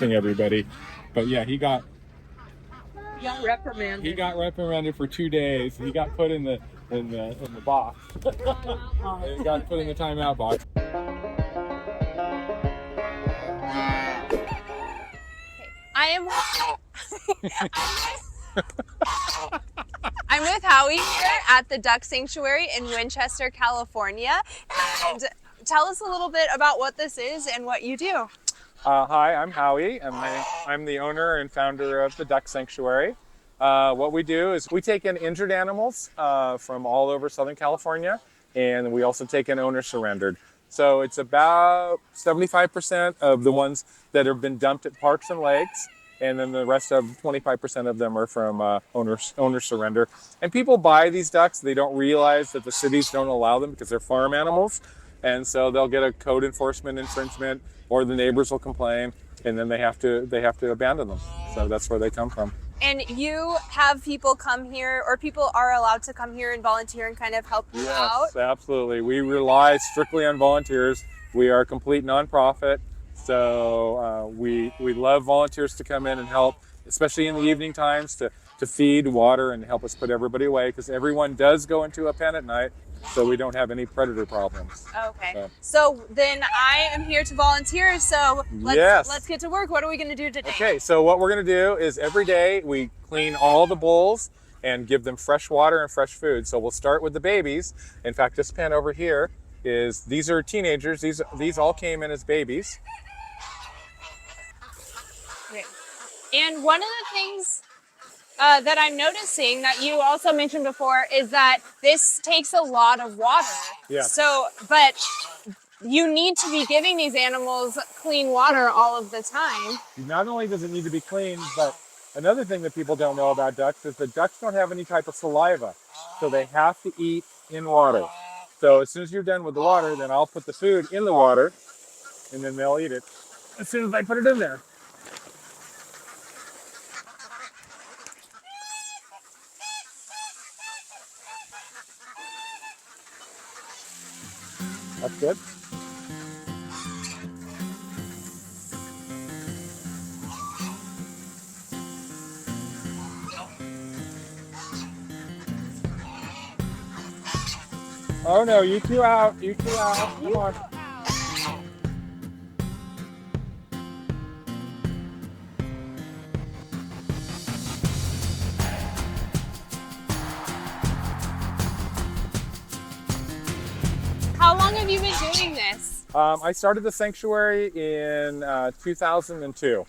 everybody. But yeah, You got reprimanded. he got reprimanded for 2 days. He got put in the box. He got put in the timeout box. I am. I'm with Howie here at the Duck Sanctuary in Winchester, California. And tell us a little bit about what this is and what you do. Hi, I'm Howie, and I'm the owner and founder of the Duck Sanctuary. What we do is we take in injured animals from all over Southern California, and we also take in owner surrendered. So it's about 75% of the ones that have been dumped at parks and lakes, and then the rest of 25% of them are from owner surrender. And people buy these ducks. They don't realize that the cities don't allow them because they're farm animals, and so they'll get a code enforcement infringement, or the neighbors will complain, and then they have to abandon them. So that's where they come from. And you have people come here, or people are allowed to come here and volunteer and kind of help you out? Yes, absolutely. We rely strictly on volunteers. We are a complete nonprofit, so we love volunteers to come in and help, especially in the evening times, to feed, water, and help us put everybody away, because everyone does go into a pen at night, so we don't have any predator problems. Okay. So then I am here to volunteer, so let's get to work. What are we going to do today? Okay, so what we're going to do is every day we clean all the bowls and give them fresh water and fresh food. So we'll start with the babies. In fact, this pen over here these are teenagers. These all came in as babies. Okay. And one of the things that I'm noticing that you also mentioned before is that this takes a lot of water. Yeah. So, but you need to be giving these animals clean water all of the time. Not only does it need to be cleaned, but another thing that people don't know about ducks is that ducks don't have any type of saliva. So they have to eat in water. So as soon as you're done with the water, then I'll put the food in the water, and then they'll eat it as soon as I put it in there. That's good. Oh no, you two out. Come on. How long have you been doing this? I started the sanctuary in 2002.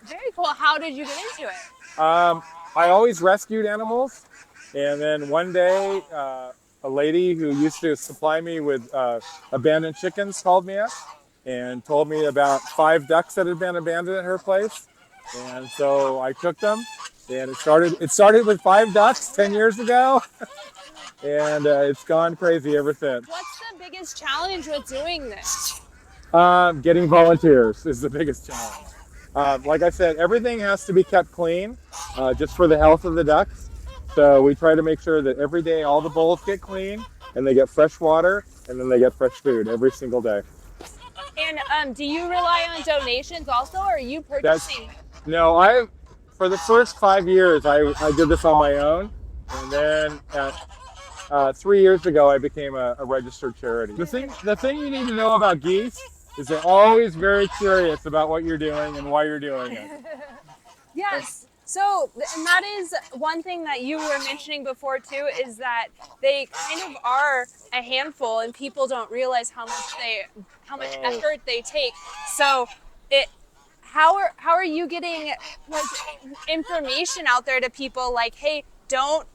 Very cool. How did you get into it? I always rescued animals, and then one day a lady who used to supply me with abandoned chickens called me up and told me about 5 ducks that had been abandoned at her place, and so I took them, and it started with 5 ducks 10 years ago. And it's gone crazy ever since. What's the biggest challenge with doing this? Getting volunteers is the biggest challenge. Like I said, everything has to be kept clean, just for the health of the ducks. So we try to make sure that every day all the bowls get clean, and they get fresh water, and then they get fresh food every single day. And do you rely on donations also, or are you purchasing? No, for the first 5 years, I did this on my own, and then 3 years ago, I became a registered charity. The thing you need to know about geese is they're always very curious about what you're doing and why you're doing it. Yes. So, and that is one thing that you were mentioning before too, is that they kind of are a handful, and people don't realize how much effort they take. So, how are you getting like information out there to people like, hey, don't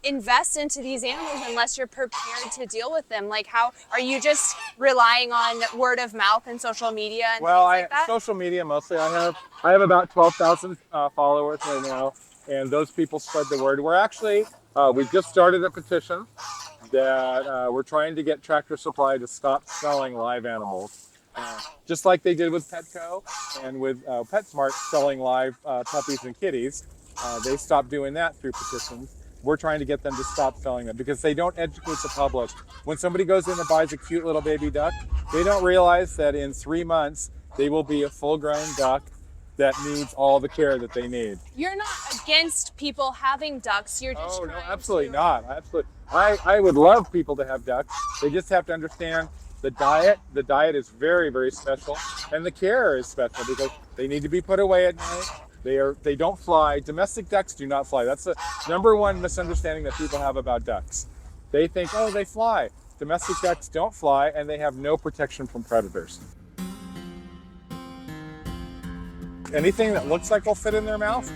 invest into these animals unless you're prepared to deal with them? Like, how are you just relying on word of mouth and social media and things like that? Social media mostly. I have about 12,000 followers right now, and those people spread the word. We're actually we just started a petition that we're trying to get Tractor Supply to stop selling live animals, just like they did with Petco and with PetSmart selling live puppies and kitties. They stopped doing that through petitions. We're trying to get them to stop selling them because they don't educate the public. When somebody goes in and buys a cute little baby duck, they don't realize that in 3 months, they will be a full-grown duck that needs all the care that they need. You're not against people having ducks. You're just Oh, no, trying absolutely to... not. Absolutely. I would love people to have ducks. They just have to understand the diet. The diet is very, very special. And the care is special because they need to be put away at night. They don't fly. Domestic ducks do not fly. That's the number one misunderstanding that people have about ducks. They think, oh, they fly. Domestic ducks don't fly, and they have no protection from predators. Anything that looks like will fit in their mouth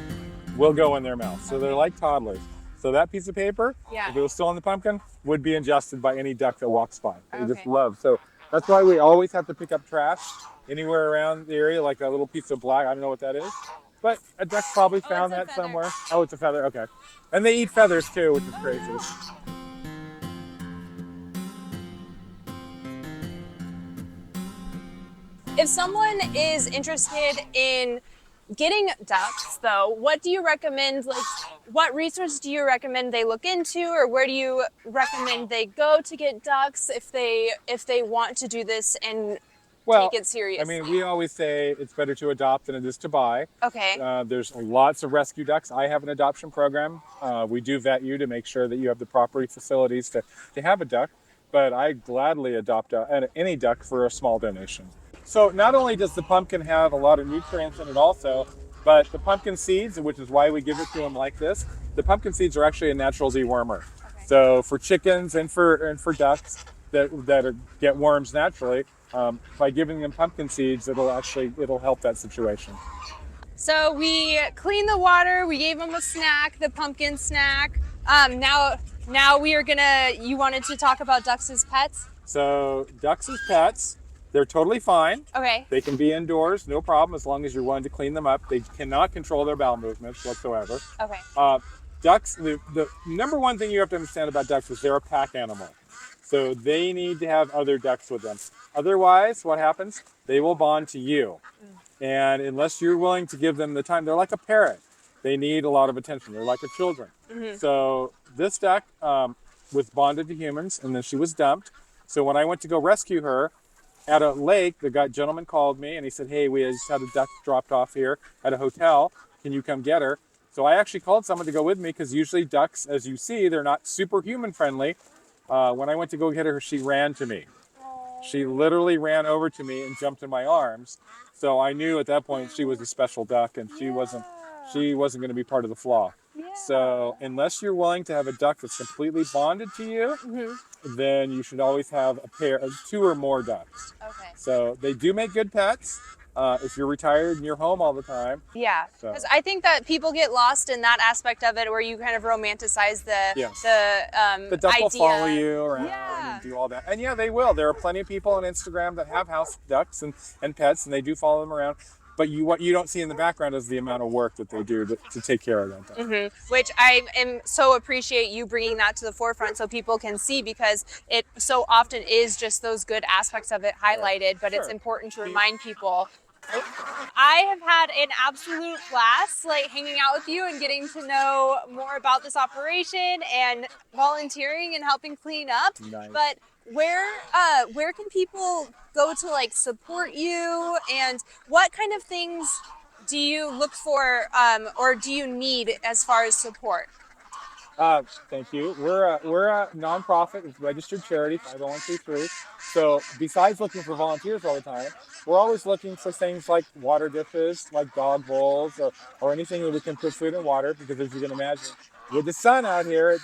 will go in their mouth. So they're like toddlers. So that piece of paper, Yeah. if it was still in the pumpkin, would be ingested by any duck that walks by. They just Okay. love. So that's why we always have to pick up trash anywhere around the area, like a little piece of black. I don't know what that is. But a duck probably found it's a that feather. somewhere. Oh, it's a feather. Okay. And they eat feathers too, which is crazy. If someone is interested in getting ducks, though, what do you recommend? Like, what resources do you recommend they look into, or where do you recommend they go to get ducks if they want to do this and Well, take it seriously? I mean, we always say it's better to adopt than it is to buy. Okay. There's lots of rescue ducks. I have an adoption program. We do vet you to make sure that you have the proper facilities to have a duck, but I gladly adopt any duck for a small donation. So not only does the pumpkin have a lot of nutrients in it also, but the pumpkin seeds, which is why we give it to them like this, the pumpkin seeds are actually a natural dewormer. Okay. So for chickens and for ducks that get worms naturally, by giving them pumpkin seeds, it'll help that situation. So we cleaned the water. We gave them a snack, the pumpkin snack. Now you wanted to talk about ducks as pets? So ducks as pets, they're totally fine. Okay. They can be indoors, no problem, as long as you're willing to clean them up. They cannot control their bowel movements whatsoever. Okay. Ducks, the number one thing you have to understand about ducks is they're a pack animal. So they need to have other ducks with them. Otherwise, what happens? They will bond to you. And unless you're willing to give them the time, they're like a parrot. They need a lot of attention. They're like a children. Mm-hmm. So this duck was bonded to humans, and then she was dumped. So when I went to go rescue her at a lake, the gentleman called me, and he said, hey, we just had a duck dropped off here at a hotel. Can you come get her? So I actually called someone to go with me because usually ducks, as you see, they're not super human friendly. When I went to go get her, she ran to me. She literally ran over to me and jumped in my arms. So I knew at that point she was a special duck, and she wasn't going to be part of the flock. Yeah. So unless you're willing to have a duck that's completely bonded to you, Mm-hmm. then you should always have a pair of 2 or more ducks. Okay. So they do make good pets if you're retired and you're home all the time. Yeah, So- because I think that people get lost in that aspect of it, where you kind of romanticize the The duck idea. will follow you around Yeah. and do all that. And yeah, they will. There are plenty of people on Instagram that have house ducks and pets, and they do follow them around. But what you don't see in the background is the amount of work that they do to take care of that duck. Mm-hmm. Which I am so appreciate you bringing that to the forefront so people can see, because it so often is just those good aspects of it highlighted, but it's Sure. important to remind people. I have had an absolute blast, like hanging out with you and getting to know more about this operation and volunteering and helping clean up. Nice. But where can people go to like support you, and what kind of things do you look for or do you need as far as support? Thank you. We're a nonprofit, it's a registered charity, 501(c)(3). So besides looking for volunteers all the time, we're always looking for things like water dishes, like dog bowls, or anything that we can put food and water. Because as you can imagine, with the sun out here,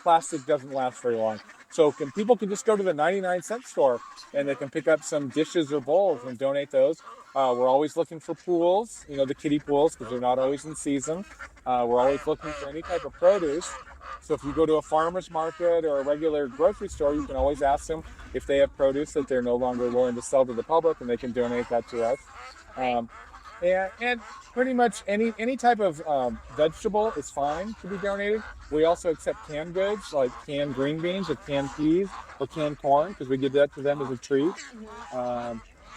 plastic doesn't last very long. So people can just go to the 99-cent store and they can pick up some dishes or bowls and donate those. We're always looking for pools, the kiddie pools, because they're not always in season. We're always looking for any type of produce. So if you go to a farmer's market or a regular grocery store, you can always ask them if they have produce that they're no longer willing to sell to the public, and they can donate that to us. And pretty much any type of vegetable is fine to be donated. We also accept canned goods like canned green beans or canned peas or canned corn, because we give that to them as a treat.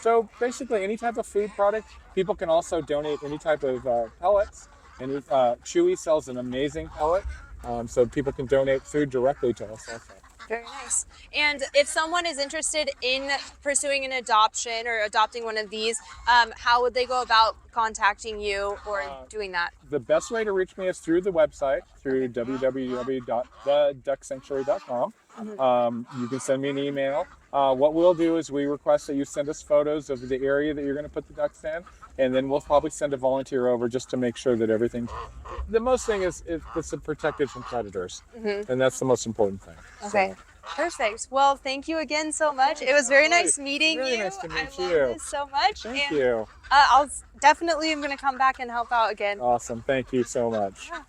So basically any type of food product. People can also donate any type of pellets. And Chewy sells an amazing pellet. So people can donate food directly to us also. Very nice. And if someone is interested in pursuing an adoption or adopting one of these, how would they go about contacting you or doing that? The best way to reach me is through the website, through www.theducksanctuary.com. You can send me an email. What we'll do is we request that you send us photos of the area that you're going to put the ducks in, and then we'll probably send a volunteer over just to make sure that everything. The most thing is it's protected from predators, and that's the most important thing. Okay. So. Perfect. Well, thank you again so much. It was very nice meeting really you. Nice to meet I you. love this so much. Thank you. I'll definitely am going to come back and help out again. Awesome. Thank you so much. Yeah.